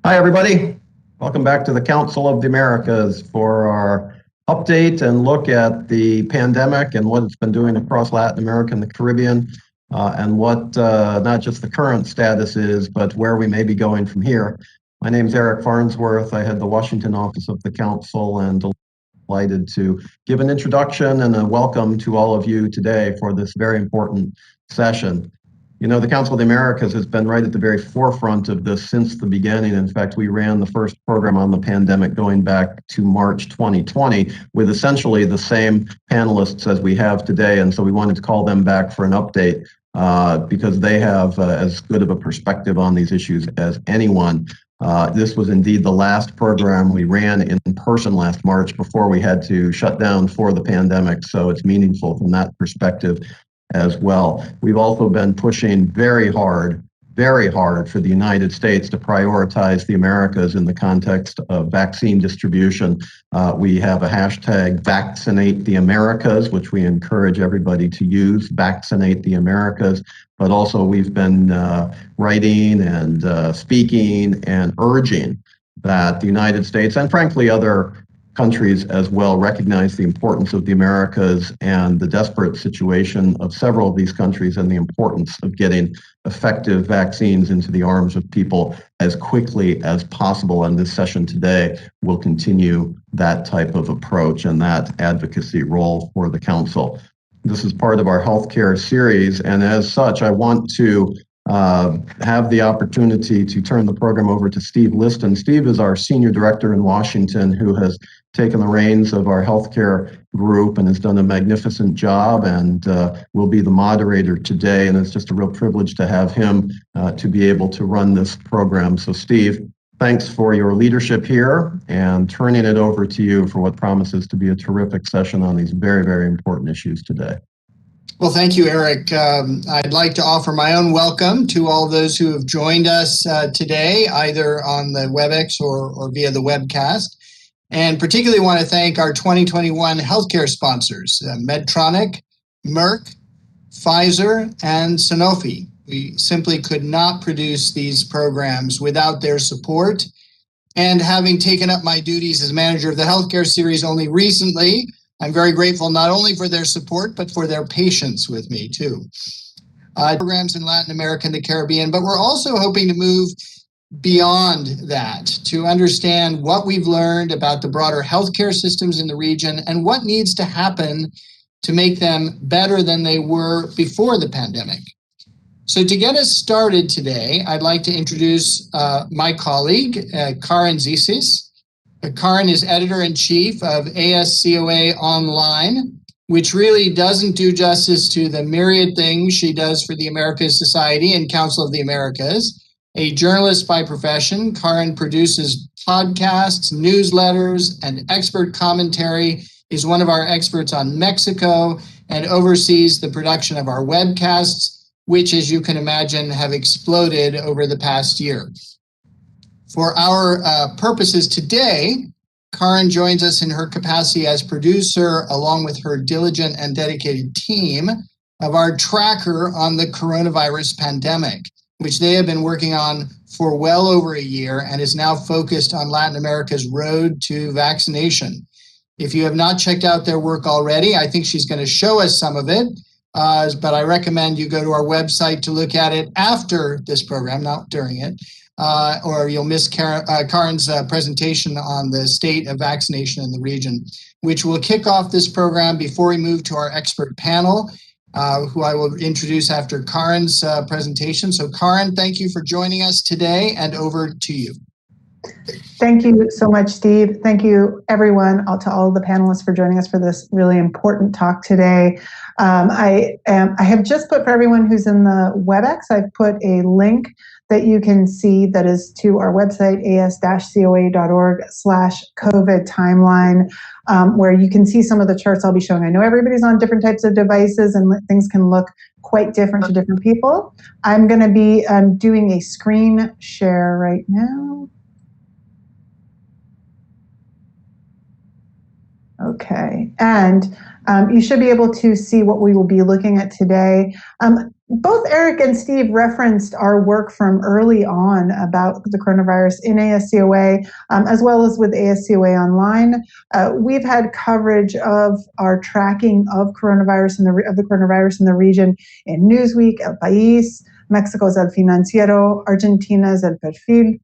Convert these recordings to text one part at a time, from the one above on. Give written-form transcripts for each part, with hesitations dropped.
Hi, everybody. Welcome back to the Council of the Americas for our update and look at the pandemic and what it's been doing across Latin America and the Caribbean, and what not just the current status is, but where we may be going from here. My name is Eric Farnsworth. I head the Washington office of the Council and delighted to give an introduction and a welcome to all of you today for this very important session. You know, the Council of the Americas has been right at the very forefront of this since the beginning. In fact, we ran the first program on the pandemic going back to March 2020 with essentially the same panelists as we have today. And so we wanted to call them back for an update because they have as good of a perspective on these issues as anyone. This was indeed the last program we ran in person last March before we had to shut down for the pandemic. So it's meaningful from that perspective as well. We've also been pushing very hard for the United States to prioritize the Americas in the context of vaccine distribution. We have a hashtag Vaccinate the Americas, which we encourage everybody to use, Vaccinate the Americas. But also we've been writing and speaking and urging that the United States and frankly other countries as well recognize the importance of the Americas and the desperate situation of several of these countries and the importance of getting effective vaccines into the arms of people as quickly as possible. And this session today will continue that type of approach and that advocacy role for the Council. This is part of our healthcare series, and as such, I want to have the opportunity to turn the program over to Steve Liston. Steve is our senior director in Washington who has taken the reins of our healthcare group and has done a magnificent job and will be the moderator today. And it's just a real privilege to have him to be able to run this program. So Steve, thanks for your leadership here and turning it over to you for what promises to be a terrific session on these very, very important issues today. Well, thank you, Eric. I'd like to offer my own welcome to all those who have joined us today, either on the WebEx or via the webcast. And particularly want to thank our 2021 healthcare sponsors, Medtronic, Merck, Pfizer, and Sanofi. We simply could not produce these programs without their support. And having taken up my duties as manager of the healthcare series only recently, I'm very grateful not only for their support, but for their patience with me too. Programs in Latin America and the Caribbean, but we're also hoping to move beyond that to understand what we've learned about the broader healthcare systems in the region and what needs to happen to make them better than they were before the pandemic. So to get us started today, I'd like to introduce my colleague, Karen Ziesis. Karen is editor-in-chief of ASCOA Online, which really doesn't do justice to the myriad things she does for the Americas Society and Council of the Americas. A journalist by profession, Karen produces podcasts, newsletters, and expert commentary, is one of our experts on Mexico, and oversees the production of our webcasts, which, as you can imagine, have exploded over the past year. For our purposes today, Karen joins us in her capacity as producer, along with her diligent and dedicated team, of our tracker on the coronavirus pandemic, which they have been working on for well over a year and is now focused on Latin America's road to vaccination. If you have not checked out their work already, I think she's going to show us some of it, but I recommend you go to our website to look at it after this program, not during it, or you'll miss Karen's presentation on the state of vaccination in the region, which will kick off this program before we move to our expert panel, who I will introduce after Karen's presentation. So Karen, thank you for joining us today, and over to you. Thank you so much, Steve. Thank you, everyone, to all of the panelists for joining us for this really important talk today. I have just put, for everyone who's in the WebEx, I've put a link that you can see that is to our website, as-coa.org/COVID timeline, where you can see some of the charts I'll be showing. I know everybody's on different types of devices and things can look quite different to different people. I'm going to be doing a screen share right now. Okay, and you should be able to see what we will be looking at today. Both Eric and Steve referenced our work from early on about the coronavirus in ASCOA, as well as with ASCOA Online. We've had coverage of our tracking of the coronavirus in the region in Newsweek, El País, Mexico's El Financiero, Argentina's El Perfil,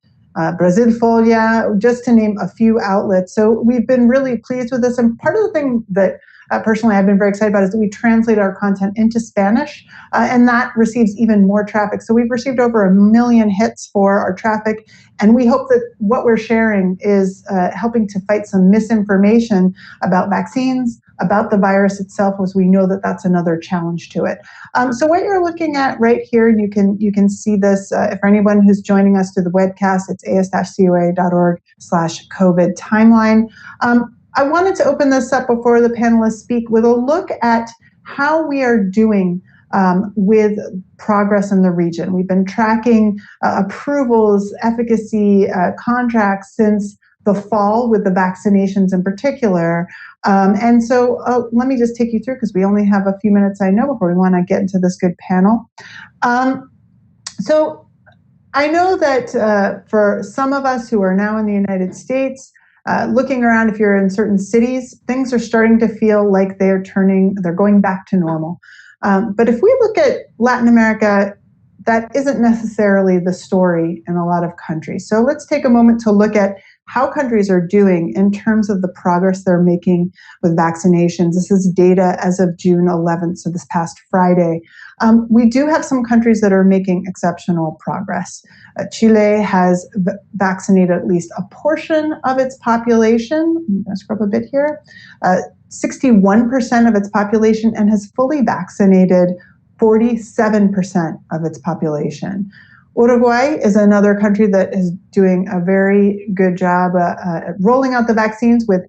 Brazil Folia, just to name a few outlets. So we've been really pleased with this. And part of the thing that personally I've been very excited about is that we translate our content into Spanish, and that receives even more traffic. So we've received over 1 million hits for our traffic, and we hope that what we're sharing is helping to fight some misinformation about vaccines, about the virus itself, as we know that that's another challenge to it. So what you're looking at right here, you can see this for anyone who's joining us through the webcast. It's as-coa.org/COVID timeline. I wanted to open this up before the panelists speak with a look at how we are doing with progress in the region. We've been tracking approvals, efficacy, contracts since the fall with the vaccinations in particular. And so let me just take you through, because we only have a few minutes, I know, before we want to get into this good panel. So I know that for some of us who are now in the United States, looking around, if you're in certain cities, things are starting to feel like they're going back to normal. But if we look at Latin America, that isn't necessarily the story in a lot of countries. So let's take a moment to look at how countries are doing in terms of the progress they're making with vaccinations. This is data as of June 11th, so this past Friday. We do have some countries that are making exceptional progress. Chile has vaccinated at least a portion of its population. I'm going to scrub a bit here. 61% of its population, and has fully vaccinated 47% of its population. Uruguay is another country that is doing a very good job at rolling out the vaccines, with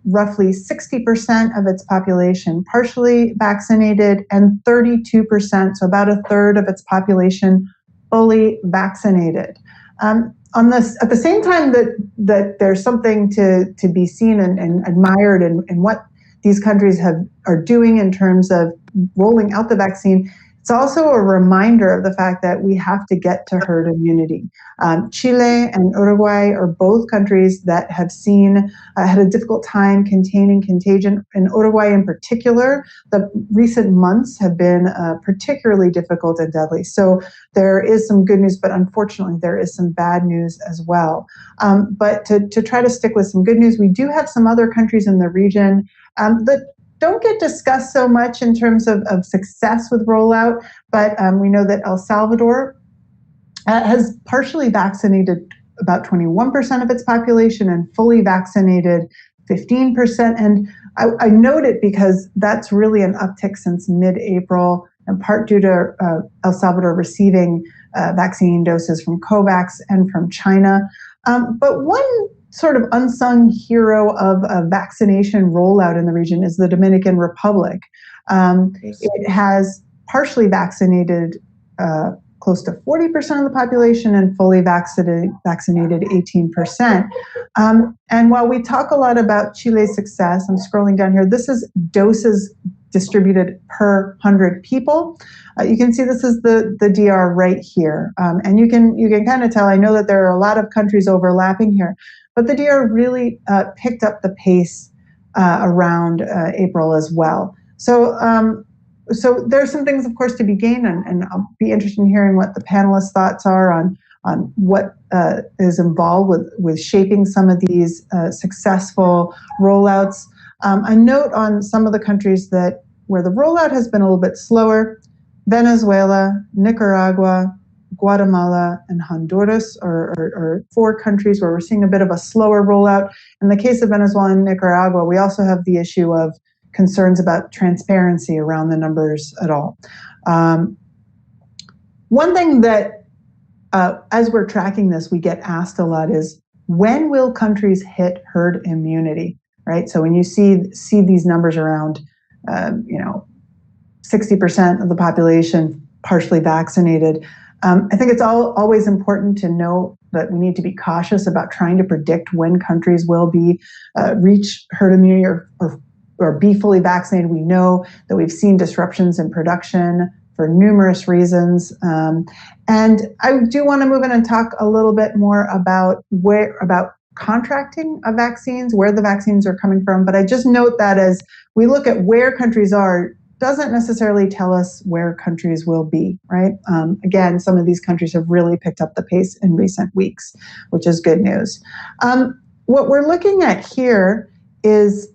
roughly 60% of its population partially vaccinated and 32%, so about a third of its population, fully vaccinated. At the same time that there's something to be seen and admired in what these countries are doing in terms of rolling out the vaccine, it's also a reminder of the fact that we have to get to herd immunity. Chile and Uruguay are both countries that have had a difficult time containing contagion. In Uruguay in particular, the recent months have been particularly difficult and deadly. So there is some good news, but unfortunately there is some bad news as well. But to try to stick with some good news, we do have some other countries in the region that don't get discussed so much in terms of success with rollout, but we know that El Salvador has partially vaccinated about 21% of its population and fully vaccinated 15%. And I note it because that's really an uptick since mid-April, in part due to El Salvador receiving vaccine doses from COVAX and from China. But one sort of unsung hero of a vaccination rollout in the region is the Dominican Republic. It has partially vaccinated close to 40% of the population and fully vaccinated 18%. And while we talk a lot about Chile's success, I'm scrolling down here, this is doses distributed per 100 people. You can see this is the DR right here. And you can kind of tell, I know that there are a lot of countries overlapping here, but the DR really picked up the pace around April as well. So there's some things, of course, to be gained, and I'll be interested in hearing what the panelists' thoughts are on what is involved with shaping some of these successful rollouts. A note on some of the countries where the rollout has been a little bit slower: Venezuela, Nicaragua, Guatemala, and Honduras are 4 countries where we're seeing a bit of a slower rollout. In the case of Venezuela and Nicaragua, we also have the issue of concerns about transparency around the numbers at all. One thing that, as we're tracking this, we get asked a lot is, when will countries hit herd immunity, right? So when you see these numbers around, 60% of the population partially vaccinated, I think it's always important to note that we need to be cautious about trying to predict when countries will be reach herd immunity or be fully vaccinated. We know that we've seen disruptions in production for numerous reasons. And I do want to move in and talk a little bit more about contracting of vaccines, where the vaccines are coming from. But I just note that as we look at where countries are, doesn't necessarily tell us where countries will be, right? Again, some of these countries have really picked up the pace in recent weeks, which is good news. What we're looking at here is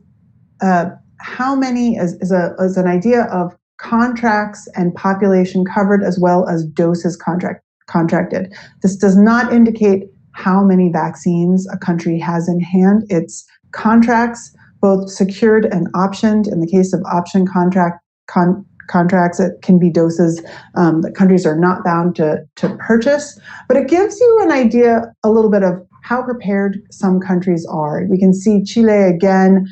how many, as an idea of contracts and population covered as well as doses contracted. This does not indicate how many vaccines a country has in hand. It's contracts, both secured and optioned. In the case of option contracts, it can be doses that countries are not bound to purchase. But it gives you an idea a little bit of how prepared some countries are. We can see Chile again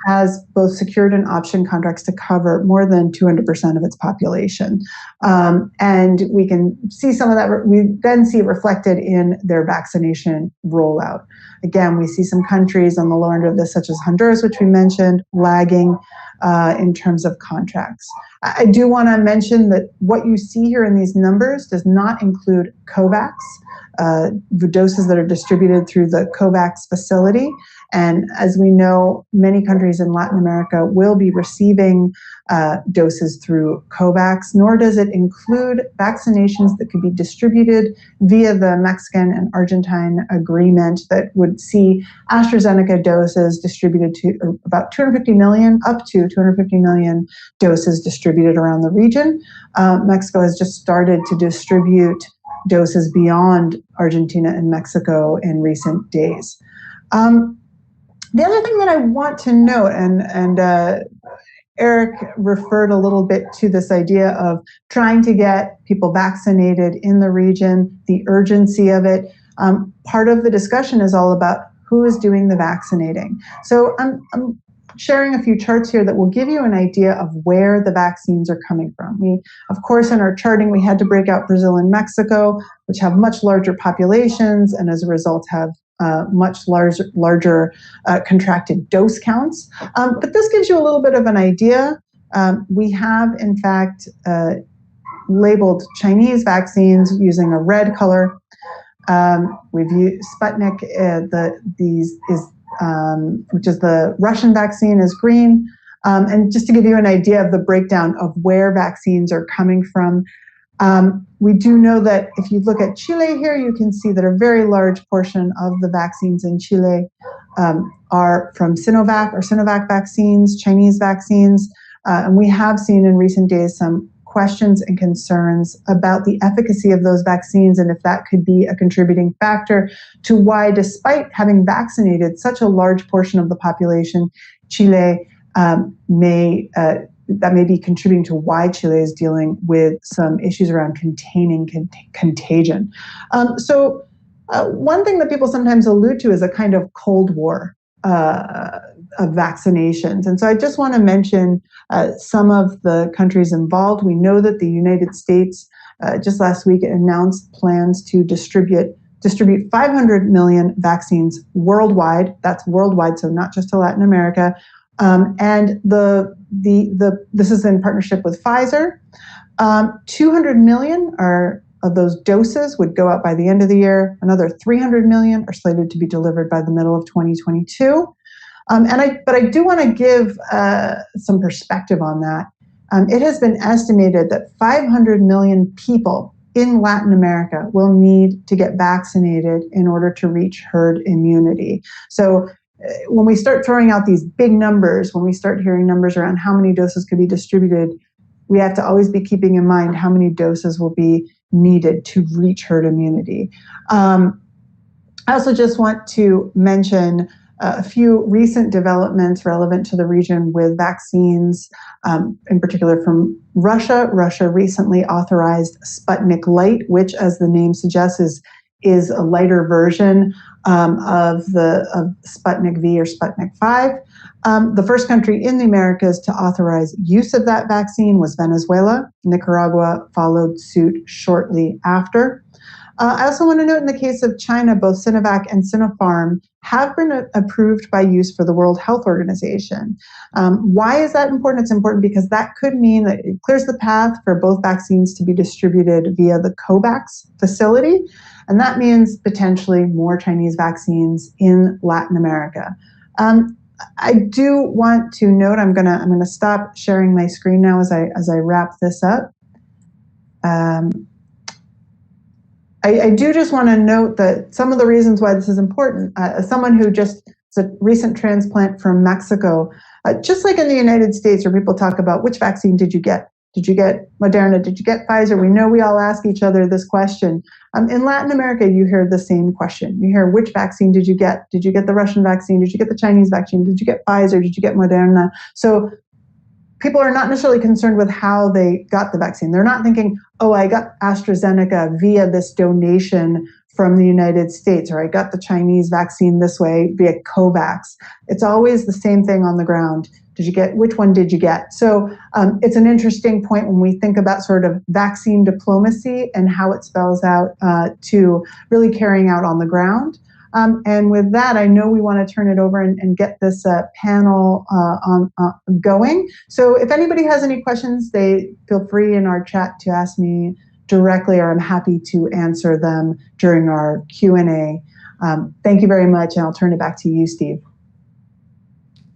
has both secured and option contracts to cover more than 200% of its population. And we can see some of that, we then see it reflected in their vaccination rollout. Again, we see some countries on the lower end of this, such as Honduras, which we mentioned, lagging in terms of contracts. I do want to mention that what you see here in these numbers does not include COVAX, the doses that are distributed through the COVAX facility. And as we know, many countries in Latin America will be receiving doses through COVAX, nor does it include vaccinations that could be distributed via the Mexican and Argentine agreement that would see AstraZeneca doses distributed to about 250 million, up to 250 million doses distributed around the region. Mexico has just started to distribute doses beyond Argentina and Mexico in recent days. The other thing that I want to note, and Eric referred a little bit to this idea of trying to get people vaccinated in the region, the urgency of it. Part of the discussion is all about who is doing the vaccinating. So I'm sharing a few charts here that will give you an idea of where the vaccines are coming from. We, of course, in our charting, we had to break out Brazil and Mexico, which have much larger populations and as a result have much larger contracted dose counts. But this gives you a little bit of an idea. We have, in fact, labeled Chinese vaccines using a red color. We've used Sputnik, which is the Russian vaccine, is green. And just to give you an idea of the breakdown of where vaccines are coming from, we do know that if you look at Chile here, you can see that a very large portion of the vaccines in Chile are from Sinovac or Sinovac vaccines, Chinese vaccines. And we have seen in recent days some questions and concerns about the efficacy of those vaccines and if that could be a contributing factor to why, despite having vaccinated such a large portion of the population, Chile that may be contributing to why Chile is dealing with some issues around containing contagion. So one thing that people sometimes allude to is a kind of Cold War of vaccinations. And so I just want to mention some of the countries involved. We know that the United States just last week announced plans to distribute 500 million vaccines worldwide. That's worldwide, so not just to Latin America. And this is in partnership with Pfizer. 200 million of those doses would go out by the end of the year. Another 300 million are slated to be delivered by the middle of 2022. But I do want to give some perspective on that. It has been estimated that 500 million people in Latin America will need to get vaccinated in order to reach herd immunity. So when we start throwing out these big numbers, when we start hearing numbers around how many doses could be distributed, we have to always be keeping in mind how many doses will be needed to reach herd immunity. I also just want to mention a few recent developments relevant to the region with vaccines, in particular from Russia. Russia recently authorized Sputnik Light, which, as the name suggests, is a lighter version of Sputnik V or Sputnik 5. The first country in the Americas to authorize use of that vaccine was Venezuela. Nicaragua followed suit shortly after. I also want to note in the case of China, both Sinovac and Sinopharm have been approved by use for the World Health Organization. Why is that important? It's important because that could mean that it clears the path for both vaccines to be distributed via the COVAX facility. And that means potentially more Chinese vaccines in Latin America. I do want to note, I'm gonna stop sharing my screen now as I wrap this up. I do just want to note that some of the reasons why this is important, as someone who just is a recent transplant from Mexico, just like in the United States where people talk about which vaccine did you get? Did you get Moderna? Did you get Pfizer? We know we all ask each other this question. In Latin America, you hear the same question. You hear, which vaccine did you get? Did you get the Russian vaccine? Did you get the Chinese vaccine? Did you get Pfizer? Did you get Moderna? So people are not necessarily concerned with how they got the vaccine. They're not thinking, oh, I got AstraZeneca via this donation from the United States, or I got the Chinese vaccine this way via COVAX. It's always the same thing on the ground. Which one did you get? So it's an interesting point when we think about sort of vaccine diplomacy and how it spells out to really carrying out on the ground. And with that, I know we want to turn it over and get this panel going. So if anybody has any questions, they feel free in our chat to ask me directly, or I'm happy to answer them during our Q&A. Thank you very much, and I'll turn it back to you, Steve.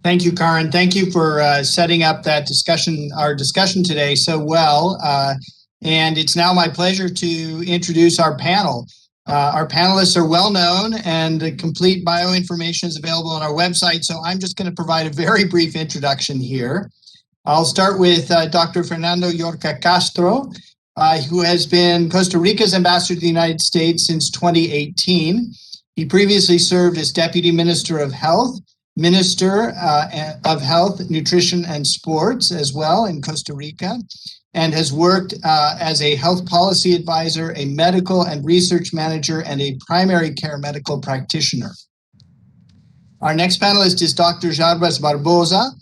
Thank you, Karen. Thank you for setting up that discussion, our discussion today so well. And it's now my pleasure to introduce our panel. Our panelists are well known, and the complete bio information is available on our website. So I'm just going to provide a very brief introduction here. I'll start with Dr. Fernando Yorca Castro, who has been Costa Rica's ambassador to the United States since 2018. He previously served as Deputy Minister of Health, Minister of Health, Nutrition and Sports as well in Costa Rica, and has worked as a health policy advisor, a medical and research manager, and a primary care medical practitioner. Our next panelist is Dr. Jarbas Barbosa,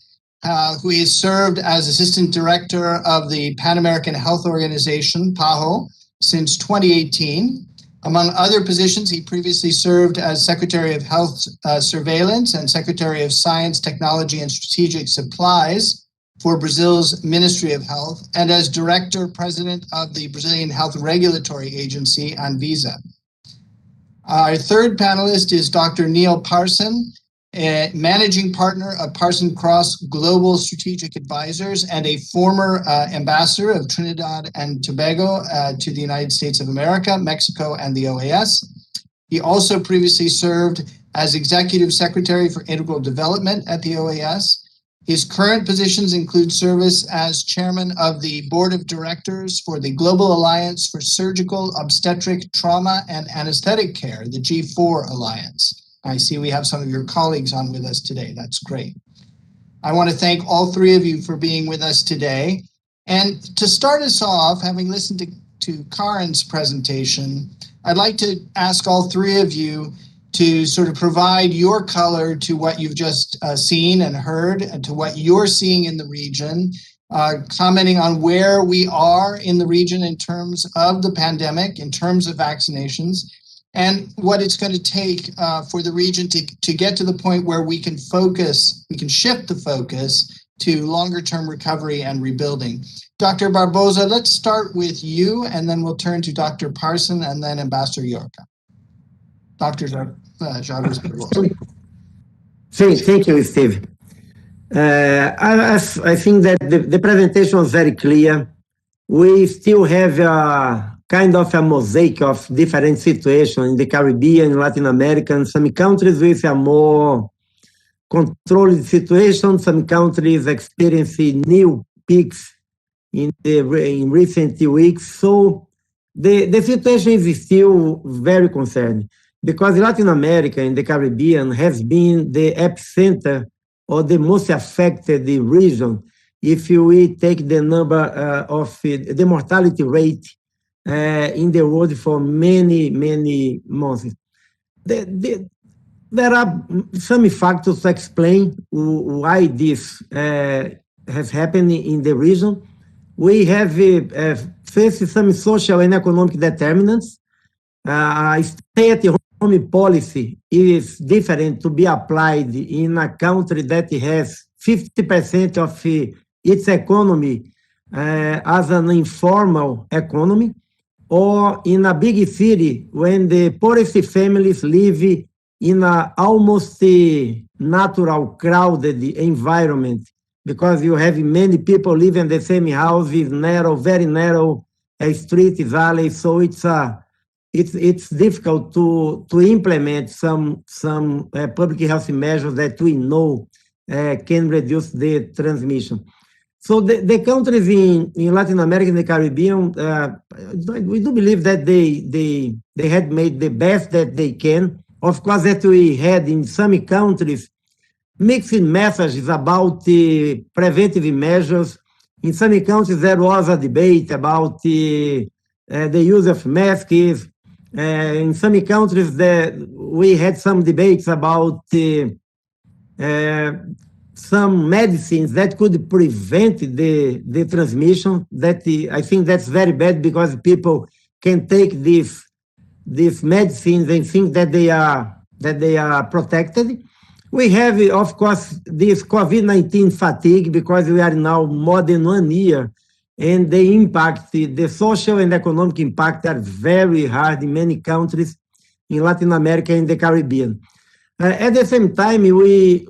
who has served as Assistant Director of the Pan American Health Organization, PAHO, since 2018. Among other positions, he previously served as Secretary of Health Surveillance and Secretary of Science, Technology, and Strategic Supplies for Brazil's Ministry of Health, and as Director President of the Brazilian Health Regulatory Agency, Anvisa. Our third panelist is Dr. Neil Parson, Managing Partner of Parson Cross Global Strategic Advisors and a former ambassador of Trinidad and Tobago to the United States of America, Mexico, and the OAS. He also previously served as Executive Secretary for Integral Development at the OAS. His current positions include service as Chairman of the Board of Directors for the Global Alliance for Surgical, Obstetric, Trauma, and Anesthetic Care, the G4 Alliance. I see we have some of your colleagues on with us today. That's great. I want to thank all three of you for being with us today. And to start us off, having listened to Karen's presentation, I'd like to ask all three of you to sort of provide your color to what you've just seen and heard, and to what you're seeing in the region, commenting on where we are in the region in terms of the pandemic, in terms of vaccinations, and what it's going to take for the region to get to the point where we can shift the focus to longer-term recovery and rebuilding. Dr. Barbosa, let's start with you, and then we'll turn to Dr. Parson and then Ambassador Yorca. Dr. Jarvis Barbosa. Thank you, Steve. I think that the presentation was very clear. We still have a kind of a mosaic of different situations in the Caribbean, Latin America, and some countries with a more controlled situation, some countries experiencing new peaks in recent weeks. So the situation is still very concerning, because Latin America and the Caribbean has been the epicenter or the most affected region if we take the number of the mortality rate in the world for many, many months. There are some factors to explain why this has happened in the region. We have faced some social and economic determinants. stay-at-home policy is different to be applied in a country that has 50% of its economy as an informal economy, or in a big city when the poorest families live in a almost natural crowded environment, because you have many people living in the same houses, narrow, very narrow streets, alleys. So it's difficult to implement some public health measures that we know can reduce the transmission. So the countries in Latin America and the Caribbean, we do believe that they had made the best that they can. Of course, that we had in some countries mixed messages about the preventive measures. In some countries, there was a debate about the use of masks. In some countries, we had some debates about some medicines that could prevent the transmission. That I think that's very bad, because people can take these medicines and think that they are protected. We have, of course, this COVID-19 fatigue, because we are now more than 1 year, and the impact, the social and economic impact, are very hard in many countries in Latin America and the Caribbean. At the same time, we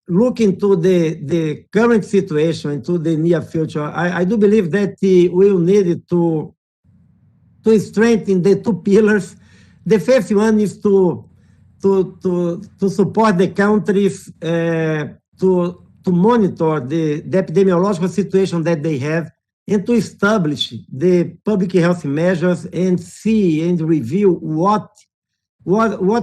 look into the current situation, into the near future. I do believe that we will need to strengthen the two pillars. The first one is to support the countries to monitor the epidemiological situation that they have, and to establish the public health measures and see and review what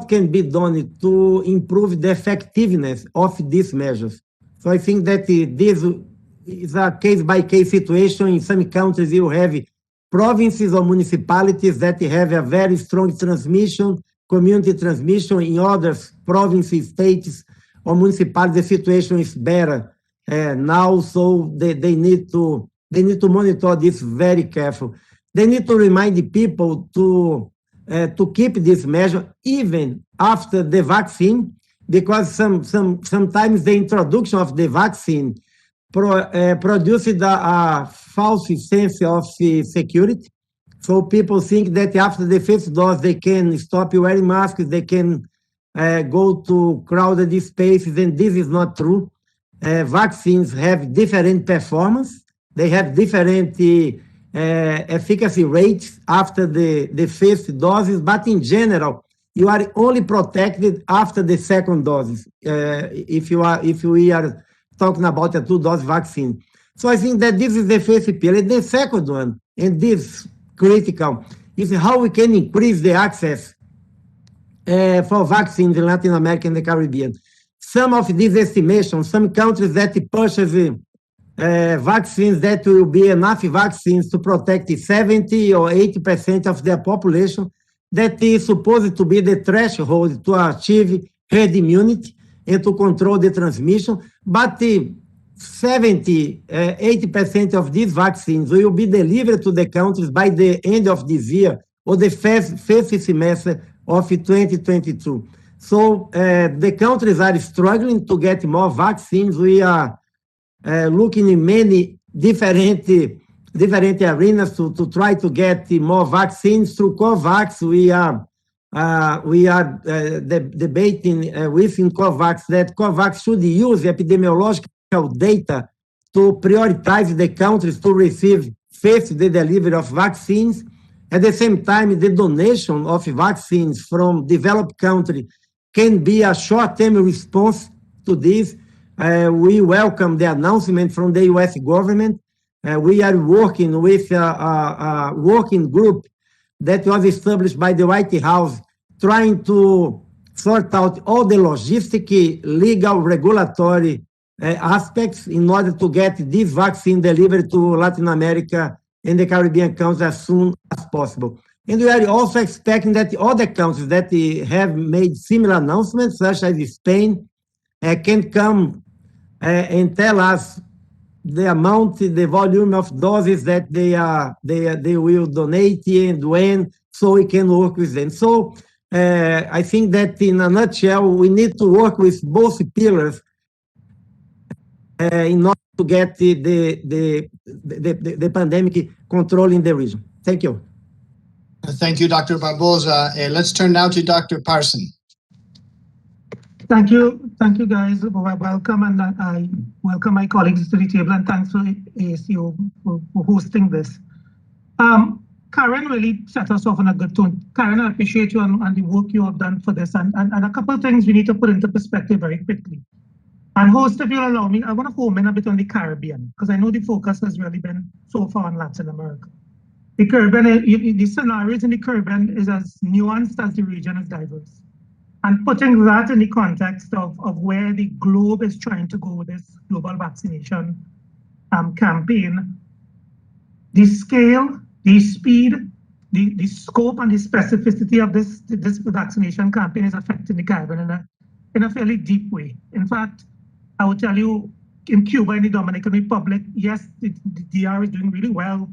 can be done to improve the effectiveness of these measures. So I think that this is a case-by-case situation. In some countries, you have provinces or municipalities that have a very strong transmission, community transmission. In other provinces, states, or municipalities, the situation is better now, so they need to monitor this very careful. They need to remind the people to keep this measure even after the vaccine, because sometimes the introduction of the vaccine produces a false sense of security. So people think that after the first dose, they can stop wearing masks, they can go to crowded spaces, and this is not true. Vaccines have different performance. They have different efficacy rates after the first doses, but in general, you are only protected after the second doses, if we are talking about a 2-dose vaccine. So I think that this is the first pillar. The second one, and this critical, is how we can increase the access for vaccines in Latin America and the Caribbean. Some of these estimations, some countries that purchase vaccines, that will be enough vaccines to protect 70 or 80% of their population. That is supposed to be the threshold to achieve herd immunity and to control the transmission. But 70, 80% of these vaccines will be delivered to the countries by the end of this year or the first semester of 2022. So the countries are struggling to get more vaccines. We are looking in many different arenas to try to get more vaccines through COVAX. We are debating within COVAX that COVAX should use epidemiological data to prioritize the countries to receive first the delivery of vaccines. At the same time, the donation of vaccines from developed countries can be a short-term response to this. We welcome the announcement from the U.S. government. We are working with a working group that was established by the White House, trying to sort out all the logistic, legal, regulatory aspects in order to get this vaccine delivered to Latin America and the Caribbean countries as soon as possible. And we are also expecting that the other countries that have made similar announcements, such as Spain, can come and tell us the amount, the volume of doses that they will donate and when, so we can work with them. So I think that in a nutshell, we need to work with both pillars in order to get the pandemic control in the region. Thank you. Thank you, Dr. Barbosa. Let's turn now to Dr. Parson. Thank you, guys. Welcome, and I welcome my colleagues to the table, and thanks for ASCO for hosting this. Karen really set us off on a good tone. Karen, I appreciate you and the work you have done for this, and a couple of things we need to put into perspective very quickly. And host, if you'll allow me, I want to home in a bit on the Caribbean, because I know the focus has really been so far on Latin America. The Caribbean, the scenarios in the Caribbean is as nuanced as the region is diverse. And putting that in the context of where the globe is trying to go with this global vaccination campaign, the scale, the speed, the scope, and the specificity of this vaccination campaign is affecting the Caribbean in a fairly deep way. In fact, I will tell you, in Cuba and the Dominican Republic, yes, the DR is doing really well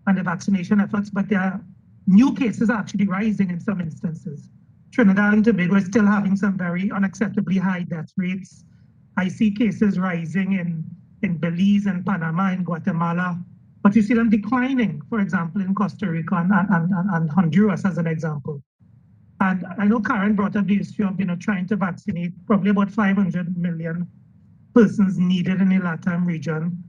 on the vaccination efforts, but their new cases are actually rising in some instances. Trinidad and Tobago is still having some very unacceptably high death rates. I see cases rising in Belize and Panama and Guatemala, but you see them declining, for example, in Costa Rica and Honduras as an example. And I know Karen brought up the issue of trying to vaccinate probably about 500 million persons needed in the LATAM region.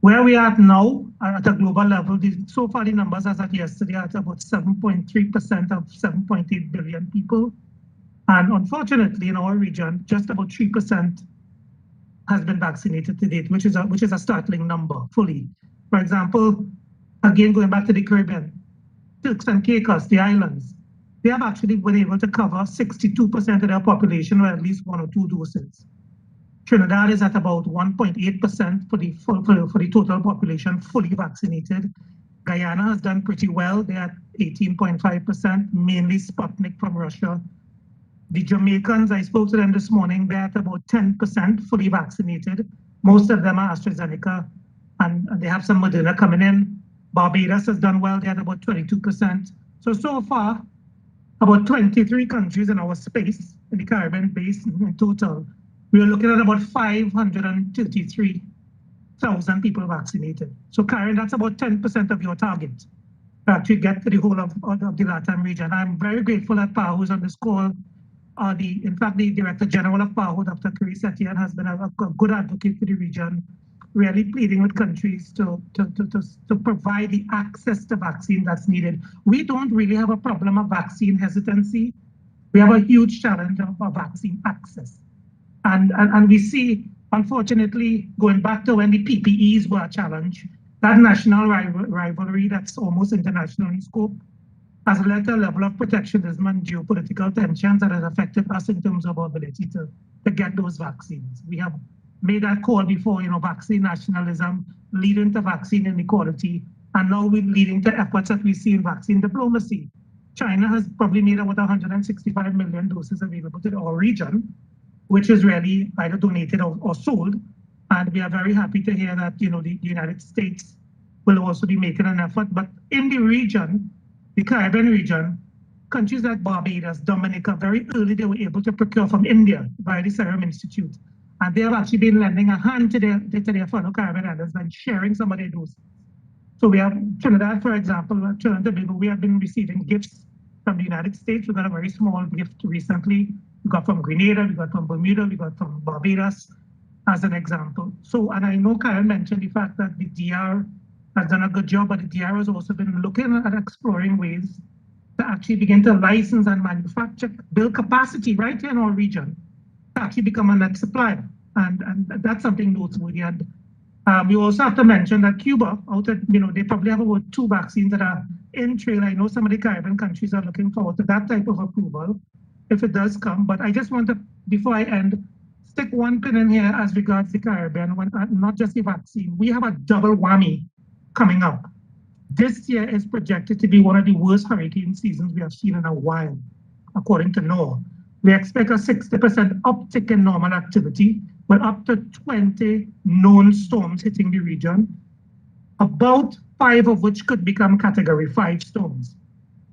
Where we are now at a global level, so far the numbers as of yesterday are at about 7.3% of 7.8 billion people. And unfortunately, in our region, just about 3% has been vaccinated to date, which is a startling number fully. For example, again, going back to the Caribbean, Turks and Caicos, the islands, they have actually been able to cover 62% of their population with at least 1 or 2 doses. Trinidad is at about 1.8% for the total population fully vaccinated. Guyana has done pretty well. They're at 18.5%, mainly Sputnik from Russia. The Jamaicans, I spoke to them this morning, they're at about 10% fully vaccinated. Most of them are AstraZeneca, and they have some Moderna coming in. Barbados has done well. They're at about 22%. So far, about 23 countries in our space, in the Caribbean basin in total, we are looking at about 533,000 people vaccinated. So Karen, that's about 10% of your target to actually get to the whole of the LATAM region. I'm very grateful that PAHO who's on this call. In fact, the Director General of PAHO, Dr. Chris Etienne, has been a good advocate for the region, really pleading with countries to provide the access to vaccine that's needed. We don't really have a problem of vaccine hesitancy. We have a huge challenge of vaccine access. And we see, unfortunately, going back to when the PPEs were a challenge, that national rivalry that's almost international in scope has led to a level of protectionism and geopolitical tensions that has affected us in terms of our ability to get those vaccines. We have made that call before, vaccine nationalism leading to vaccine inequality, and now we're leading to efforts that we see in vaccine diplomacy. China has probably made about 165 million doses available to our region, which is really either donated or sold. And we are very happy to hear that, the United States will also be making an effort. But in the region, the Caribbean region, countries like Barbados, Dominica, very early they were able to procure from India via the Serum Institute. And they have actually been lending a hand to their fellow Caribbean islands and sharing some of their doses. So we have Trinidad, for example, Trinidad and Tobago, we have been receiving gifts from the United States. We got a very small gift recently. We got from Grenada, we got from Bermuda, we got from Barbados, as an example. So, and I know Karen mentioned the fact that the DR has done a good job, but the DR has also been looking at exploring ways to actually begin to license and manufacture, build capacity right here in our region to actually become a net supplier. And that's something noteworthy. And we also have to mention that Cuba, they probably have about 2 vaccines that are in trail. I know some of the Caribbean countries are looking forward to that type of approval if it does come. But I just want to, before I end, stick one pin in here as regards the Caribbean, not just the vaccine. We have a double whammy coming up. This year is projected to be one of the worst hurricane seasons we have seen in a while, according to NOAA. We expect a 60% uptick in normal activity, with up to 20 known storms hitting the region, about 5 of which could become Category 5 storms.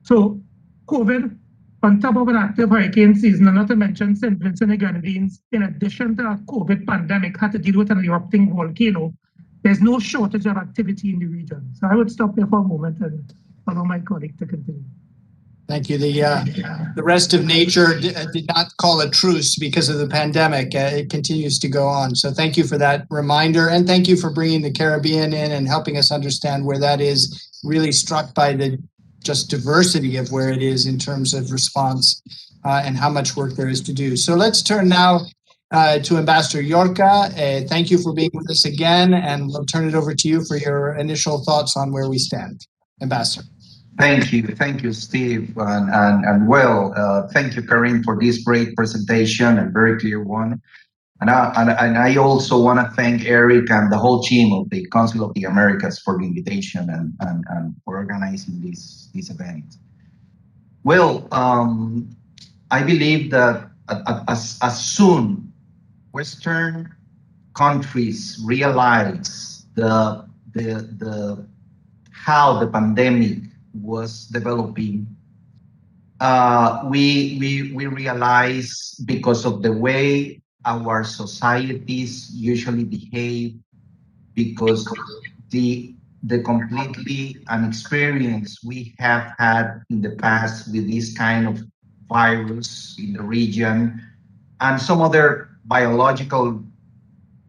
So COVID, on top of an active hurricane season, and not to mention St. Vincent and Grenadines, in addition to a COVID pandemic, had to deal with an erupting volcano. There's no shortage of activity in the region. So I would stop there for a moment and allow my colleague to continue. Thank you. The rest of nature did not call a truce because of the pandemic. It continues to go on. So thank you for that reminder. And thank you for bringing the Caribbean in and helping us understand where that is. Really struck by the just diversity of where it is in terms of response and how much work there is to do. So let's turn now to Ambassador Yorca. Thank you for being with us again. And we'll turn it over to you for your initial thoughts on where we stand. Ambassador. Thank you, Steve, and thank you, Karim, for this great presentation and very clear one. And I also want to thank Eric and the whole team of the Council of the Americas for the invitation and for organizing this event. Well, I believe that as soon Western countries realize the how the pandemic was developing, we realize, because of the way our societies usually behave, because the completely inexperience we have had in the past with this kind of virus in the region, and some other biological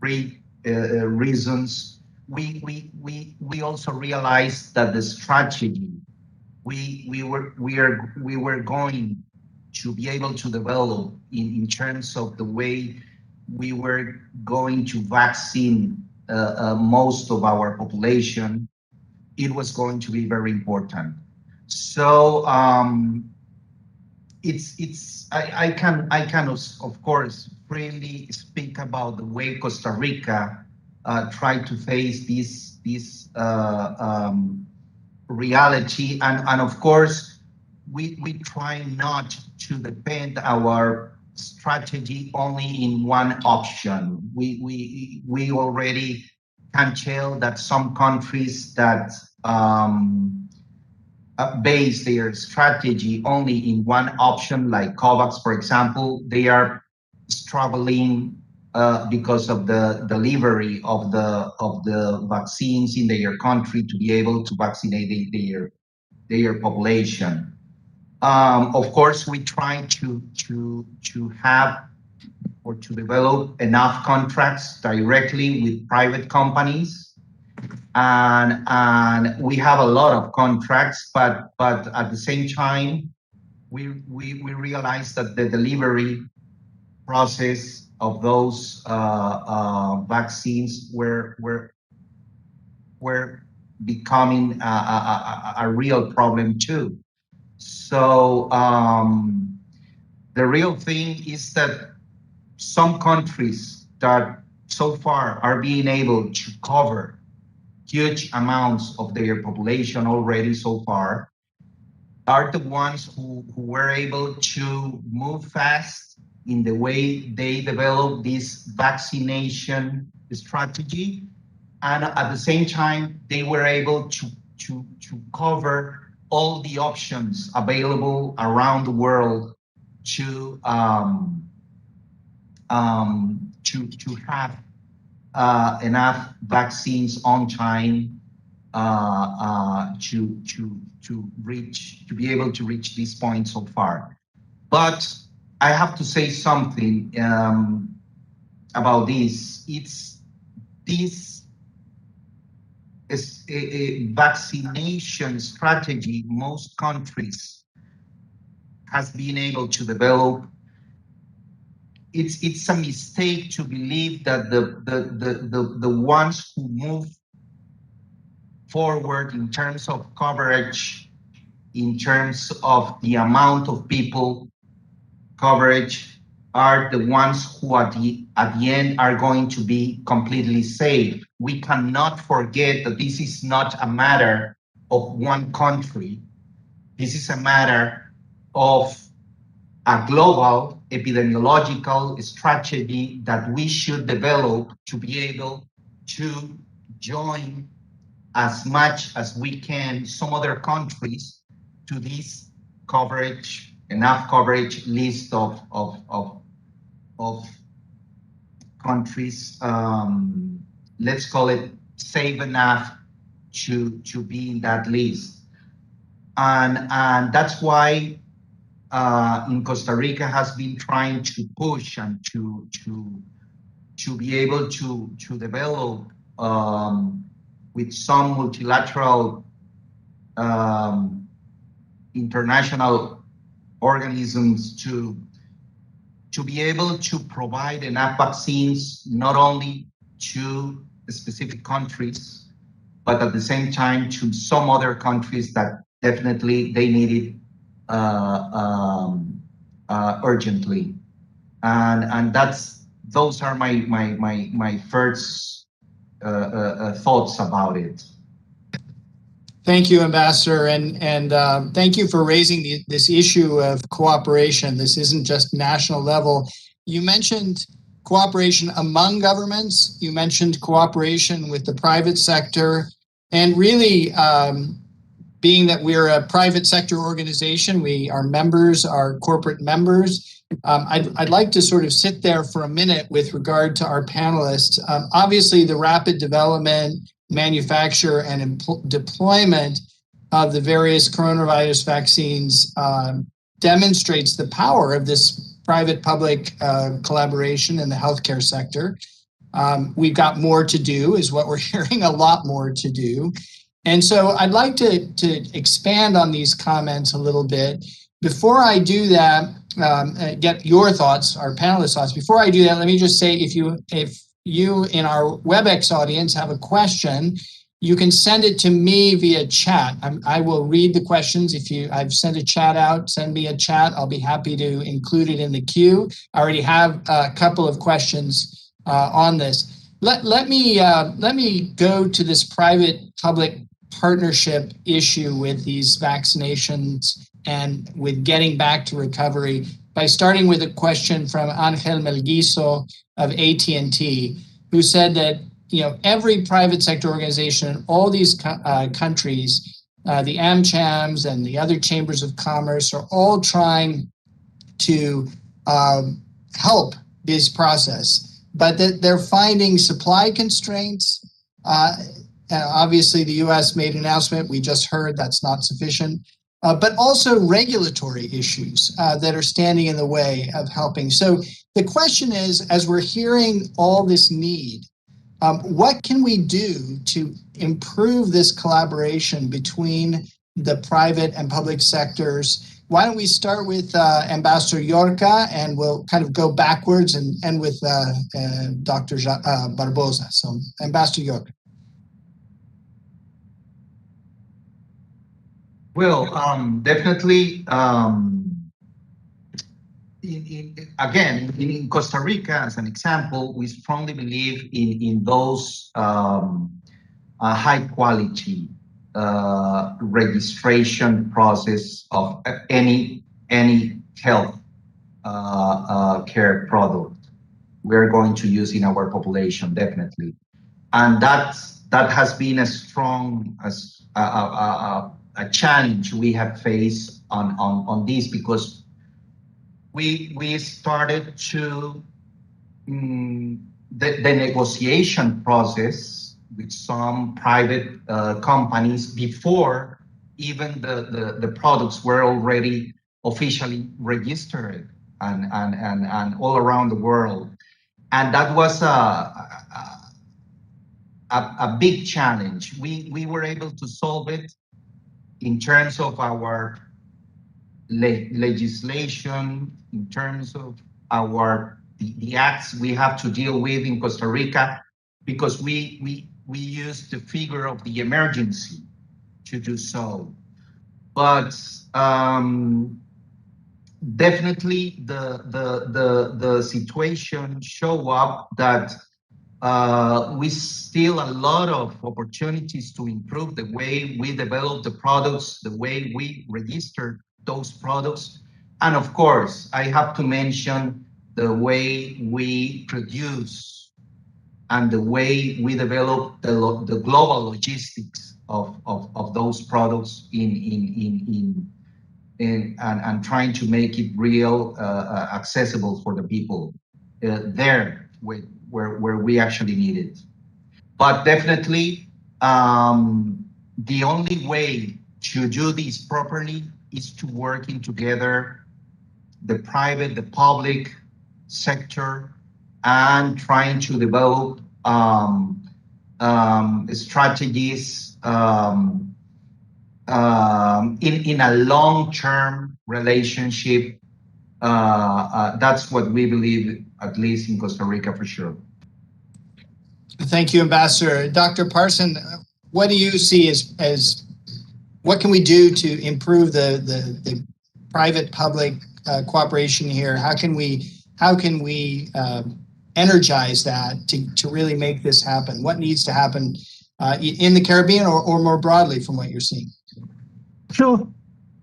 reasons, we also realized that the strategy we were going to be able to develop in terms of the way we were going to vaccine most of our population, it was going to be very important. So I can of course freely speak about the way Costa Rica tried to face this reality, and of course we try not to depend our strategy only in one option. We already can tell that some countries that base their strategy only in one option, like COVAX, for example, they are struggling because of the delivery of the vaccines in their country to be able to vaccinate their population. Of course, we try to have or to develop enough contracts directly with private companies, and we have a lot of contracts, but at the same time, we realize that the delivery process of those vaccines were becoming a real problem too. So the real thing is that some countries that so far are being able to cover huge amounts of their population already so far are the ones who were able to move fast in the way they develop this vaccination strategy, and at the same time they were able to cover all the options available around the world to have enough vaccines on time to be able to reach this point so far. But I have to say something about this. It's this is a vaccination strategy most countries has been able to develop. It's a mistake to believe that the ones who move forward in terms of coverage, in terms of the amount of people coverage, are the ones who at the end are going to be completely safe. We cannot forget that this is not a matter of one country. This is a matter of a global epidemiological strategy that we should develop to be able to join as much as we can some other countries to this coverage, enough coverage list of countries, let's call it safe enough to be in that list. And that's why in Costa Rica has been trying to push and to be able to develop with some multilateral international organisms to be able to provide enough vaccines, not only to specific countries, but at the same time to some other countries that definitely they need it urgently. And those are my first thoughts about it. Thank you, Ambassador, and thank you for raising this issue of cooperation. This isn't just national level. You mentioned cooperation among governments. You mentioned cooperation with the private sector, and really, being that we're a private sector organization, our members are corporate members. I'd like to sort of sit there for a minute with regard to our panelists. Obviously, the rapid development, manufacture, and deployment of the various coronavirus vaccines demonstrates the power of this private-public collaboration in the healthcare sector. We've got more to do, is what we're hearing, a lot more to do. And so I'd like to expand on these comments a little bit. Before I do that, get your thoughts, our panelists' thoughts. Before I do that, let me just say, if you in our WebEx audience have a question, you can send it to me via chat. I will read the questions. I've sent a chat out, send me a chat. I'll be happy to include it in the queue. I already have a couple of questions on this. Let me go to this private-public partnership issue with these vaccinations and with getting back to recovery by starting with a question from Angel Melguizo of AT&T, who said that every private sector organization in all these countries, the AmChams and the other chambers of commerce, are all trying to help this process, but that they're finding supply constraints. Obviously, the U.S. made an announcement. We just heard that's not sufficient. But also regulatory issues that are standing in the way of helping. So the question is, as we're hearing all this need, what can we do to improve this collaboration between the private and public sectors? Why don't we start with Ambassador Yorca, and we'll kind of go backwards and end with Dr. Barbosa. So Ambassador Yorca. Well, definitely, again, in Costa Rica, as an example, we strongly believe in those high-quality registration process of any health care product we're going to use in our population, definitely. And that has been a strong a challenge we have faced on this, because we started to the negotiation process with some private companies before even the products were already officially registered and all around the world. And that was a big challenge. We were able to solve it in terms of our legislation, in terms of the acts we have to deal with in Costa Rica, because we used the figure of the emergency to do so. But definitely the situation show up that we still a lot of opportunities to improve the way we develop the products, the way we register those products. And of course, I have to mention the way we produce and the way we develop the global logistics of those products in and trying to make it real accessible for the people there where we actually need it. But definitely, the only way to do this properly is to working together, the private, the public sector, and trying to develop strategies in a long-term relationship. That's what we believe, at least in Costa Rica, for sure. Thank you, Ambassador. Dr. Parson, what do you see as what can we do to improve the private-public cooperation here? How can we energize that to really make this happen? What needs to happen in the Caribbean or more broadly from what you're seeing? Sure.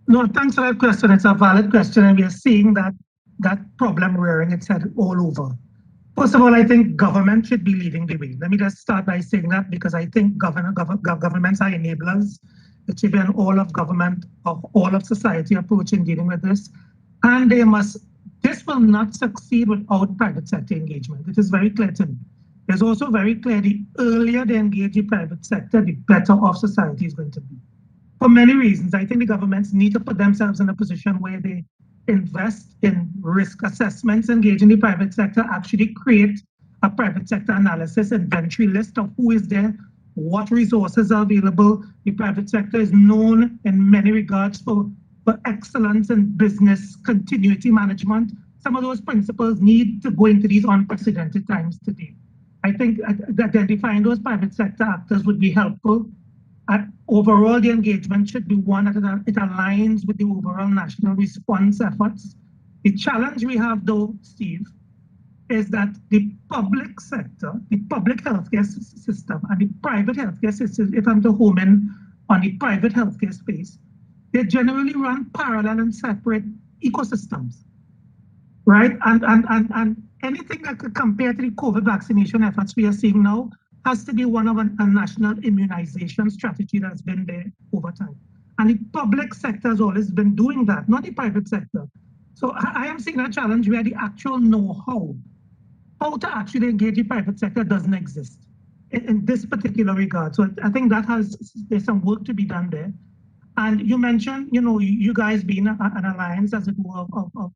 No, thanks for that question. It's a valid question, and we are seeing that problem rearing its head all over. First of all, I think government should be leading the way. Let me just start by saying that, because I think governments are enablers. It should be an all of government, of all of society approach in dealing with this. And this will not succeed without private sector engagement. It is very clear to me. It's also very clear the earlier they engage the private sector, the better off society is going to be. For many reasons, I think the governments need to put themselves in a position where they invest in risk assessments, engage in the private sector, actually create a private sector analysis, inventory list of who is there, what resources are available. The private sector is known in many regards for excellence in business continuity management. Some of those principles need to go into these unprecedented times today. I think identifying those private sector actors would be helpful. Overall, the engagement should be one that it aligns with the overall national response efforts. The challenge we have, though, Steve, is that the public sector, the public healthcare system, and the private healthcare system, if I'm to home in on the private healthcare space, they generally run parallel and separate ecosystems, right? And anything that could compare to the COVID vaccination efforts we are seeing now has to be one of a national immunization strategy that's been there over time. And the public sector has always been doing that, not the private sector. So I am seeing a challenge where the actual know-how, how to actually engage the private sector doesn't exist in this particular regard. So I think there's some work to be done there. And you mentioned, you guys being an alliance, as it were, of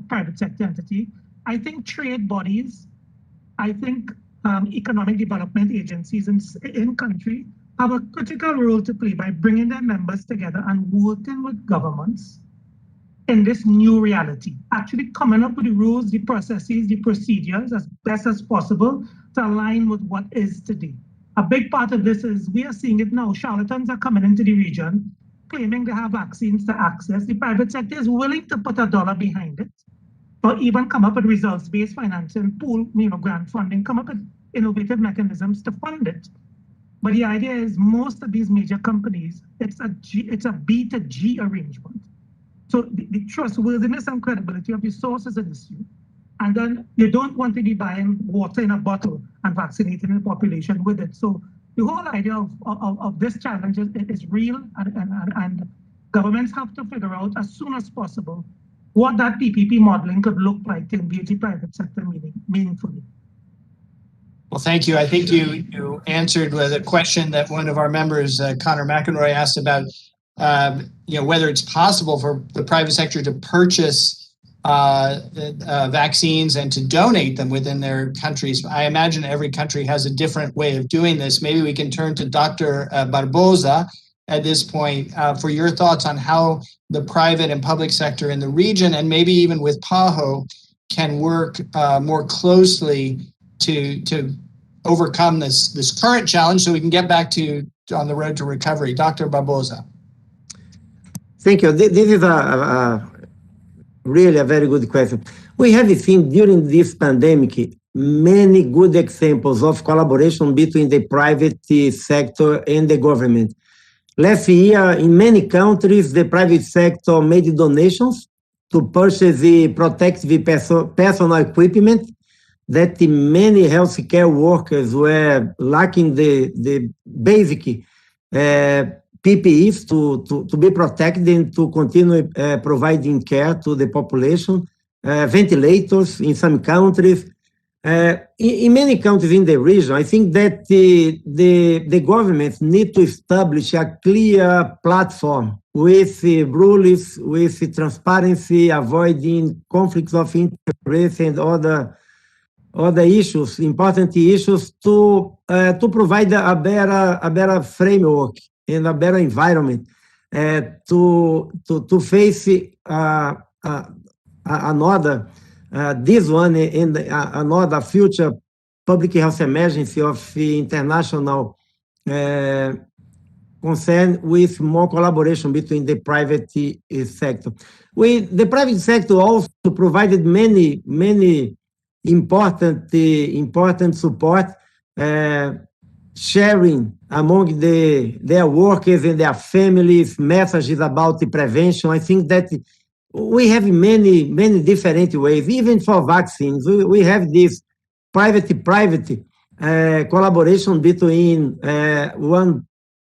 private sector entity. I think trade bodies, I think economic development agencies in country have a critical role to play by bringing their members together and working with governments in this new reality, actually coming up with the rules, the processes, the procedures as best as possible to align with what is today. A big part of this is, we are seeing it now, charlatans are coming into the region claiming they have vaccines to access. The private sector is willing to put $1 behind it, or even come up with results-based financing, pool, grant funding, come up with innovative mechanisms to fund it. But the idea is most of these major companies, it's a B to G arrangement. So the trustworthiness and credibility of the source is an issue. And then you don't want to be buying water in a bottle and vaccinating the population with it. So the whole idea of this challenge is real, and governments have to figure out as soon as possible what that PPP modeling could look like to engage the private sector meaningfully. Well, thank you. I think you answered with a question that one of our members, Connor McEnroy, asked about, whether it's possible for the private sector to purchase vaccines and to donate them within their countries. I imagine every country has a different way of doing this. Maybe we can turn to Dr. Barbosa at this point for your thoughts on how the private and public sector in the region, and maybe even with PAHO, can work more closely to overcome this current challenge so we can get back to on the road to recovery. Dr. Barbosa. Thank you. This is really a very good question. We have seen during this pandemic many good examples of collaboration between the private sector and the government. Last year, in many countries, the private sector made donations to purchase the protective personal equipment that many healthcare workers were lacking the basic PPEs to be protected and to continue providing care to the population, ventilators in some countries. In many countries in the region, I think that the governments need to establish a clear platform with rules, with transparency, avoiding conflicts of interest and other issues, important issues, to provide a better framework and a better environment to face another. This one and another future public health emergency of international concern, with more collaboration between the private sector. The private sector also provided many important support, sharing among their workers and their families messages about the prevention. I think that we have many different ways, even for vaccines. We have this private collaboration between one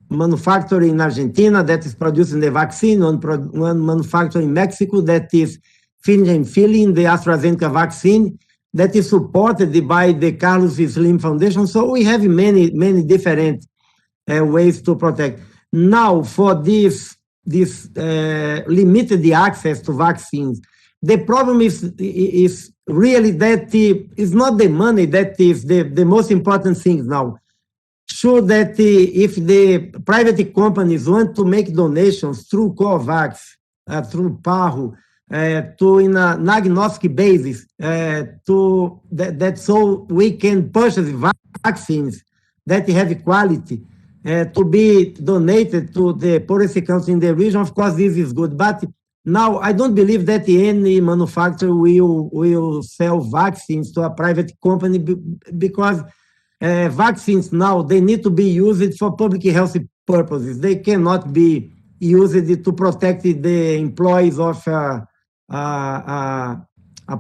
manufacturer in Argentina that is producing the vaccine, one manufacturer in Mexico that is filling the AstraZeneca vaccine, that is supported by the Carlos Slim Foundation. So we have many different ways to protect. Now, for this limited access to vaccines, the problem is really that it's not the money that is the most important thing now. Sure that if the private companies want to make donations through COVAX, through PAHO, to in an agnostic basis, that so we can purchase vaccines that have quality, to be donated to the poorest countries in the region, of course, this is good. But now I don't believe that any manufacturer will sell vaccines to a private company, because vaccines now, they need to be used for public health purposes. They cannot be used to protect the employees of a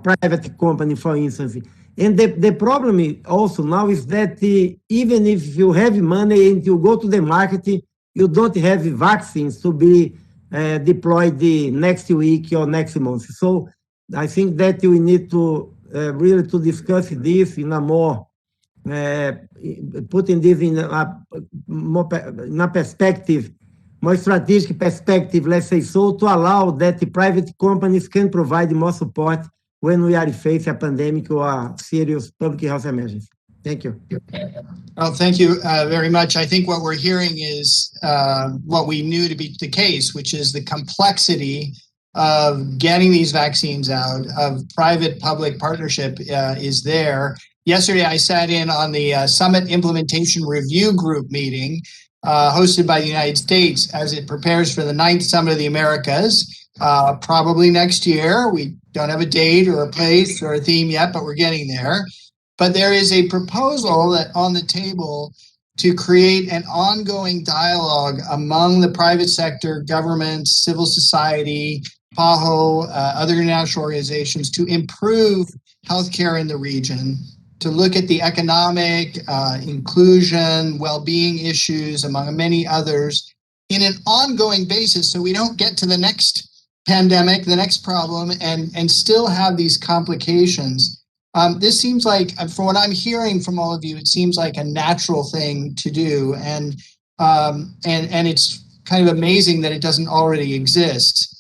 private company, for instance. And the problem also now is that even if you have money and you go to the market, you don't have vaccines to be deployed the next week or next month. So I think that we need to really to discuss this in a more, putting this in a perspective, more strategic perspective, let's say so, to allow that the private companies can provide more support when we are facing a pandemic or a serious public health emergency. Thank you. Well, thank you very much. I think what we're hearing is what we knew to be the case, which is the complexity of getting these vaccines out, of private-public partnership is there. Yesterday, I sat in on the Summit Implementation Review Group meeting hosted by the United States as it prepares for the 9th Summit of the Americas, probably next year. We don't have a date or a place or a theme yet, but we're getting there. But there is a proposal that on the table to create an ongoing dialogue among the private sector, governments, civil society, PAHO, other international organizations, to improve healthcare in the region, to look at the economic, inclusion, well-being issues, among many others, in an ongoing basis, so we don't get to the next pandemic, the next problem, and still have these complications. This seems like, from what I'm hearing from all of you, it seems like a natural thing to do, and it's kind of amazing that it doesn't already exist,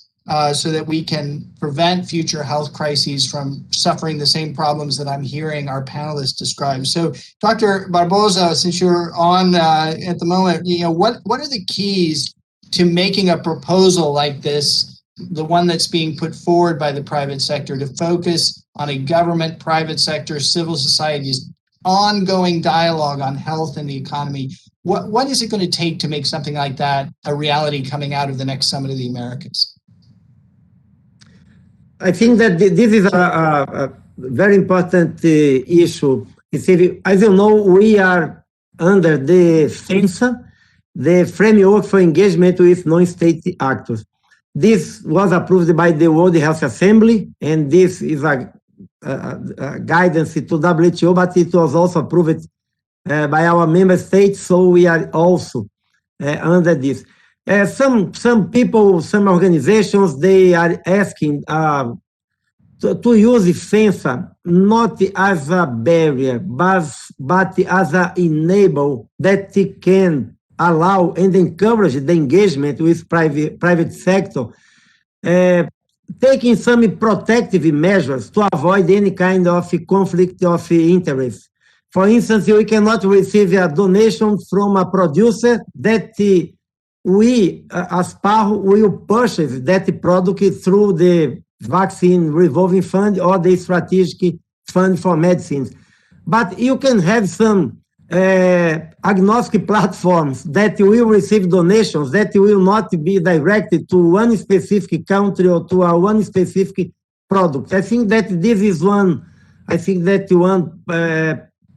so that we can prevent future health crises from suffering the same problems that I'm hearing our panelists describe. So, Dr. Barbosa, since you're on at the moment, what are the keys to making a proposal like this, the one that's being put forward by the private sector, to focus on a government, private sector, civil society's ongoing dialogue on health and the economy? What is it going to take to make something like that a reality coming out of the next Summit of the Americas? I think that this is a very important issue. As you know, we are under the FENSA, the Framework for Engagement with Non-State Actors. This was approved by the World Health Assembly, and this is a guidance to WHO, but it was also approved by our member states, so we are also under this. Some people, some organizations, they are asking to use FENSA not as a barrier, but as an enable that it can allow and encourage the engagement with private sector, taking some protective measures to avoid any kind of conflict of interest. For instance, we cannot receive a donation from a producer that we, as PAHO, will purchase that product through the vaccine revolving fund or the strategic fund for medicines. But you can have some agnostic platforms that will receive donations that will not be directed to one specific country or to one specific product. I think that this is one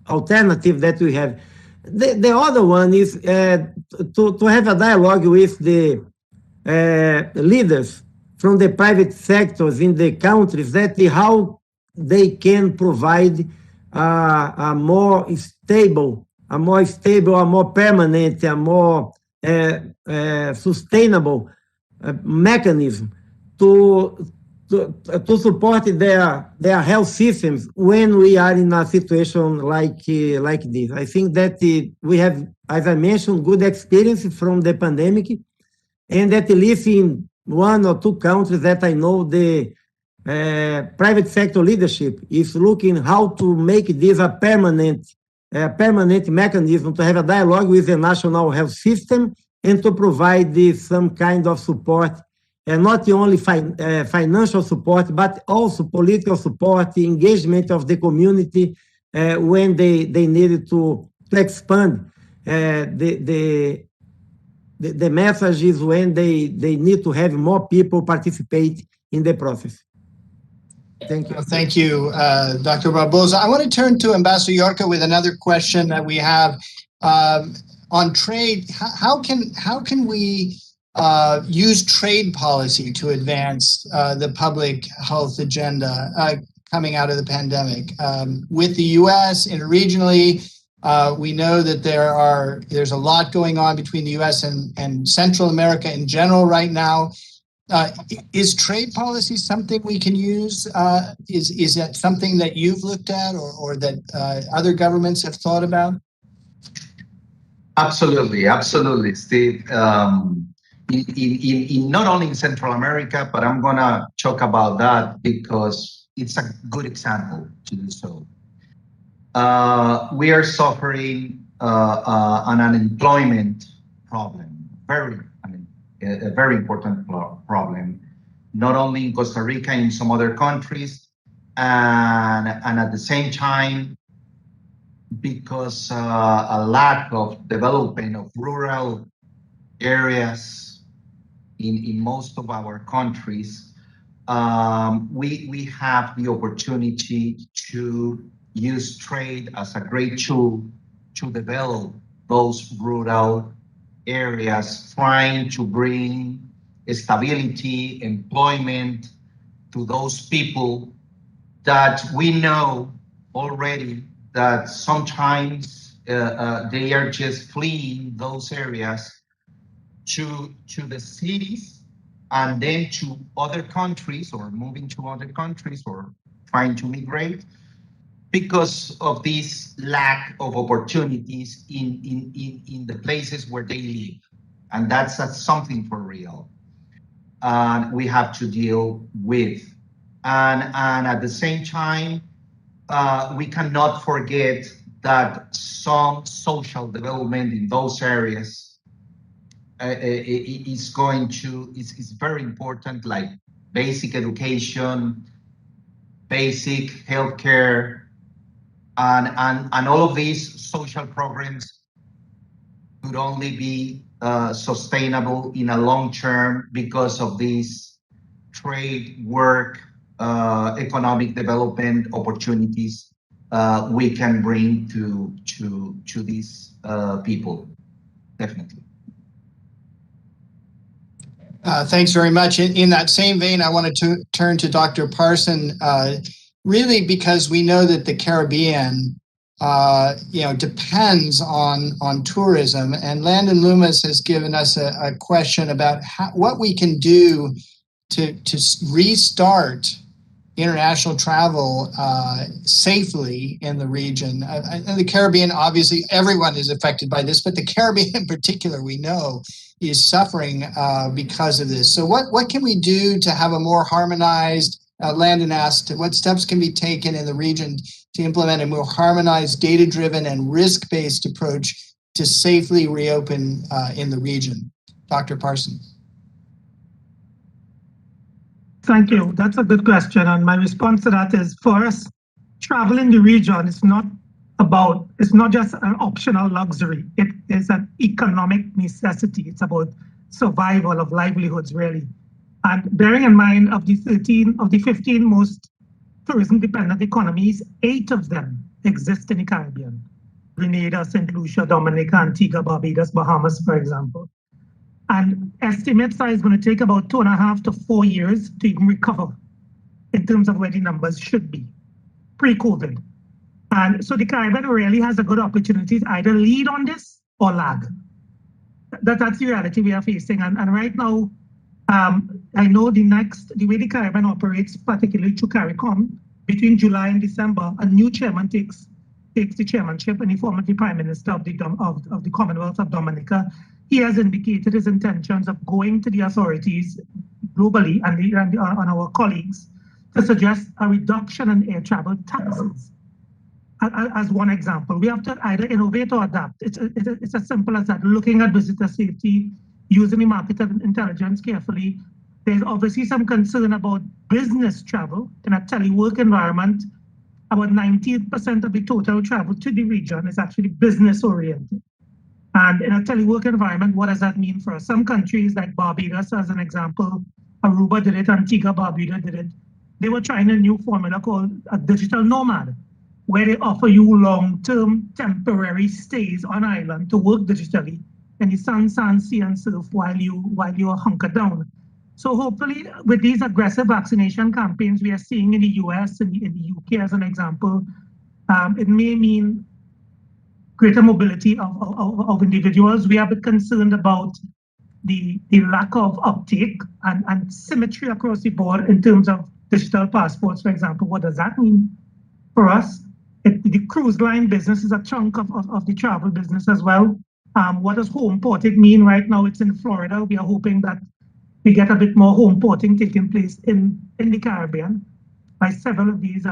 alternative that we have. The other one is to have a dialogue with the leaders from the private sectors in the countries that how they can provide a more stable, a more permanent, a more sustainable mechanism to support their health systems when we are in a situation like this. I think that we have, as I mentioned, good experience from the pandemic, and at least in one or two countries that I know, the private sector leadership is looking how to make this a permanent mechanism to have a dialogue with the national health system and to provide some kind of support, and not only financial support, but also political support, engagement of the community when they needed to expand the messages, when they need to have more people participate in the process. Thank you. Thank you, Dr. Barbosa. I want to turn to Ambassador Yorca with another question that we have on trade. How can we use trade policy to advance the public health agenda coming out of the pandemic? With the U.S. interregionally, we know that there's a lot going on between the U.S. and Central America in general right now. Is trade policy something we can use? Is that something that you've looked at or that other governments have thought about? Absolutely, Steve. In not only in Central America, but I'm gonna talk about that because it's a good example to do so. We are suffering an unemployment problem, a very important problem, not only in Costa Rica, in some other countries, and at the same time, because a lack of development of rural areas in most of our countries, we have the opportunity to use trade as a great tool to develop those rural areas, trying to bring stability, employment to those people that we know already that sometimes they are just fleeing those areas to the cities and then to other countries, or moving to other countries, or trying to migrate because of this lack of opportunities in the places where they live. And that's something for real. We have to deal with. And at the same time, we cannot forget that some social development in those areas is very important, like basic education, basic healthcare, and all of these social programs could only be sustainable in a long term because of these trade, work, economic development opportunities we can bring to these people, definitely. Thanks very much. In that same vein, I wanted to turn to Dr. Parson, really because we know that the Caribbean depends on tourism. And Landon Loomis has given us a question about what we can do to restart international travel safely in the region. In the Caribbean, obviously, everyone is affected by this, but the Caribbean in particular, we know, is suffering because of this. So what can we do to have a more harmonized, Landon asked, what steps can be taken in the region to implement a more harmonized, data-driven and risk-based approach to safely reopen in the region? Dr. Parson. Thank you. That's a good question. And my response to that is, for us, travel in the region is not just an optional luxury. It is an economic necessity. It's about survival of livelihoods, really. And bearing in mind, of the 15 most tourism-dependent economies, 8 of them exist in the Caribbean. Grenada, St. Lucia, Dominica, Antigua, Barbados, Bahamas, for example. And estimates are it's going to take about 2.5 to 4 years to even recover in terms of where the numbers should be pre-COVID. And so the Caribbean really has a good opportunity to either lead on this or lag. That's the reality we are facing. And right now, I know the way the Caribbean operates, particularly through CARICOM, between July and December, a new chairman takes the chairmanship, and he former Prime Minister of the Commonwealth of Dominica. He has indicated his intentions of going to the authorities globally and our colleagues to suggest a reduction in air travel taxes. As one example, we have to either innovate or adapt. It's as simple as that. Looking at visitor safety, using the market intelligence carefully. There's obviously some concern about business travel in a telework environment. About 90% of the total travel to the region is actually business oriented. And in a telework environment, what does that mean for us? Some countries like Barbados, as an example, Aruba did it, Antigua, Barbuda did it. They were trying a new formula called a digital nomad, where they offer you long-term temporary stays on island to work digitally in the sun, sea, and surf while you are hunkered down. So hopefully, with these aggressive vaccination campaigns we are seeing in the US and in the UK, as an example, it may mean greater mobility of individuals. We are a bit concerned about the lack of uptake and symmetry across the board in terms of digital passports, for example. What does that mean for us? The cruise line business is a chunk of the travel business as well. What does home porting mean? Right now it's in Florida. We are hoping that we get a bit more home porting taking place in the Caribbean by several of these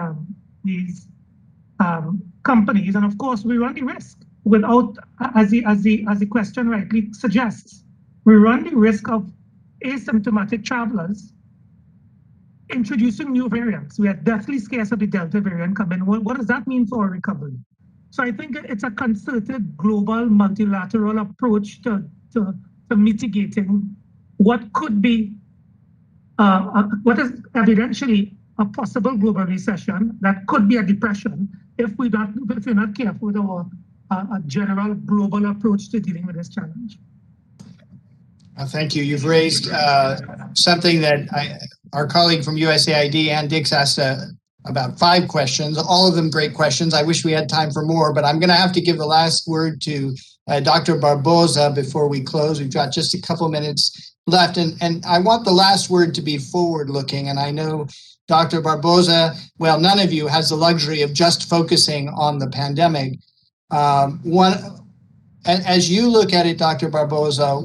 companies. And of course, we run the risk without, as the question rightly suggests, we run the risk of asymptomatic travelers introducing new variants. We are deathly scared of the Delta variant coming. What does that mean for our recovery? So I think it's a concerted global multilateral approach to mitigating what could be, what is evidentially a possible global recession that could be a depression if we're not careful with our a general global approach to dealing with this challenge. Thank you. You've raised something that our colleague from USAID, Ann Dix, asked about 5 questions, all of them great questions. I wish we had time for more, but I'm going to have to give the last word to Dr. Barboza before we close. We've got just a couple minutes left, and I want the last word to be forward-looking, and I know Dr. Barboza, well, none of you has the luxury of just focusing on the pandemic. As you look at it, Dr. Barboza,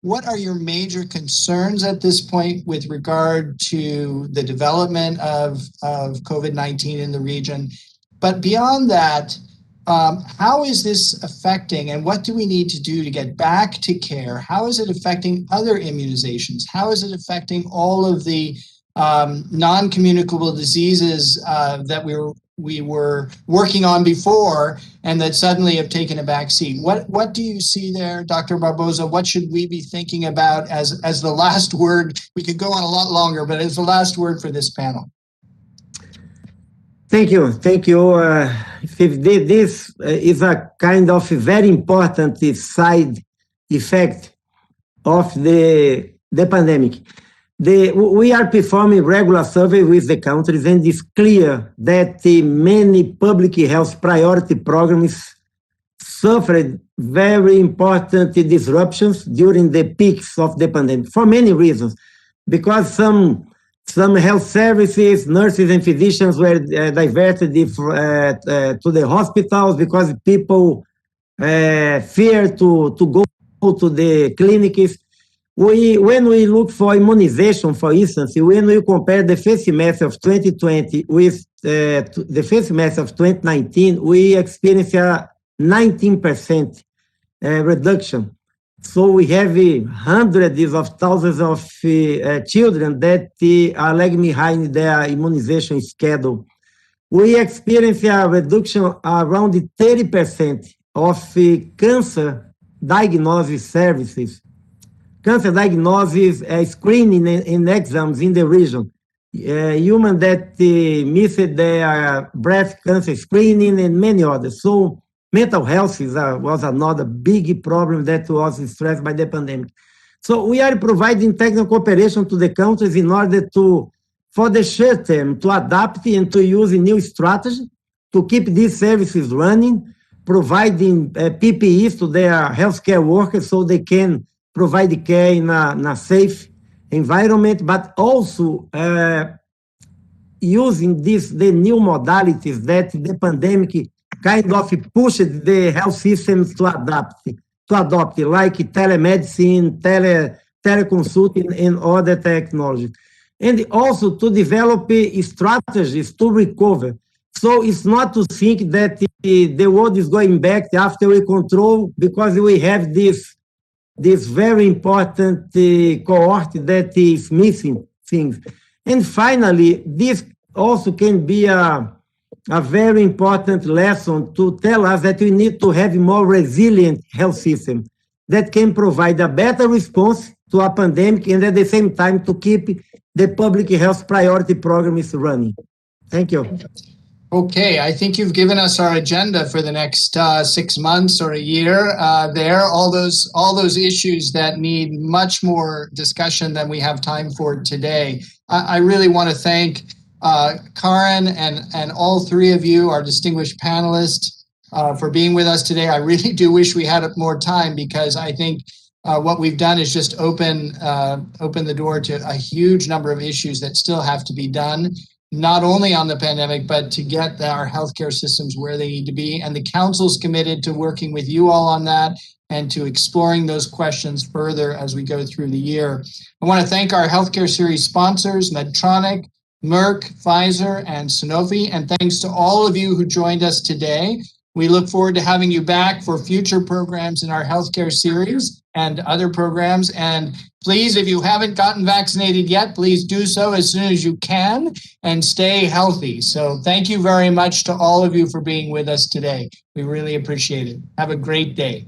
what are your major concerns at this point with regard to the development of COVID-19 in the region? But beyond that, how is this affecting, and what do we need to do to get back to care? How is it affecting other immunizations? How is it affecting all of the non-communicable diseases that we were working on before and that suddenly have taken a back seat? What do you see there, Dr. Barboza? What should we be thinking about as the last word? We could go on a lot longer, but as the last word for this panel. Thank you. This is a kind of very important side effect of the pandemic. we are performing regular survey with the countries, and it's clear that many public health priority programs suffered very important disruptions during the peaks of the pandemic for many reasons, because some health services, nurses and physicians were diverted to the hospitals because people fear to go to the clinics. When we look for immunization, for instance, when we compare the first semester of 2020 with the first semester of 2019, we experienced a 19% reduction. So we have hundreds of thousands of children that are lagging behind their immunization schedule. We experienced a reduction around 30% of cancer diagnosis services. Cancer diagnosis, screening and exams in the region. Human that missed their breast cancer screening and many others. So mental health was another big problem that was stressed by the pandemic. So we are providing technical cooperation to the countries in order to, for the short term, to adapt and to use a new strategy to keep these services running, providing PPEs to their healthcare workers so they can provide care in a safe environment, but also using the new modalities that the pandemic kind of pushed the health systems to adopt, like telemedicine, teleconsulting, and other technologies. And also to develop strategies to recover. So it's not to think that the world is going back after we control, because we have this very important cohort that is missing things. And finally, this also can be a very important lesson to tell us that we need to have more resilient health system that can provide a better response to a pandemic and at the same time to keep the public health priority programs running. Thank you. Okay, I think you've given us our agenda for the next 6 months or a year. All those issues that need much more discussion than we have time for today. I really want to thank Karen and all three of you, our distinguished panelists, for being with us today. I really do wish we had more time, because I think what we've done is just open the door to a huge number of issues that still have to be done, not only on the pandemic, but to get our healthcare systems where they need to be. And the council's committed to working with you all on that and to exploring those questions further as we go through the year. I want to thank our healthcare series sponsors, Medtronic, Merck, Pfizer, and Sanofi. And thanks to all of you who joined us today. We look forward to having you back for future programs in our healthcare series and other programs. And please, if you haven't gotten vaccinated yet, please do so as soon as you can and stay healthy. So thank you very much to all of you for being with us today. We really appreciate it. Have a great day.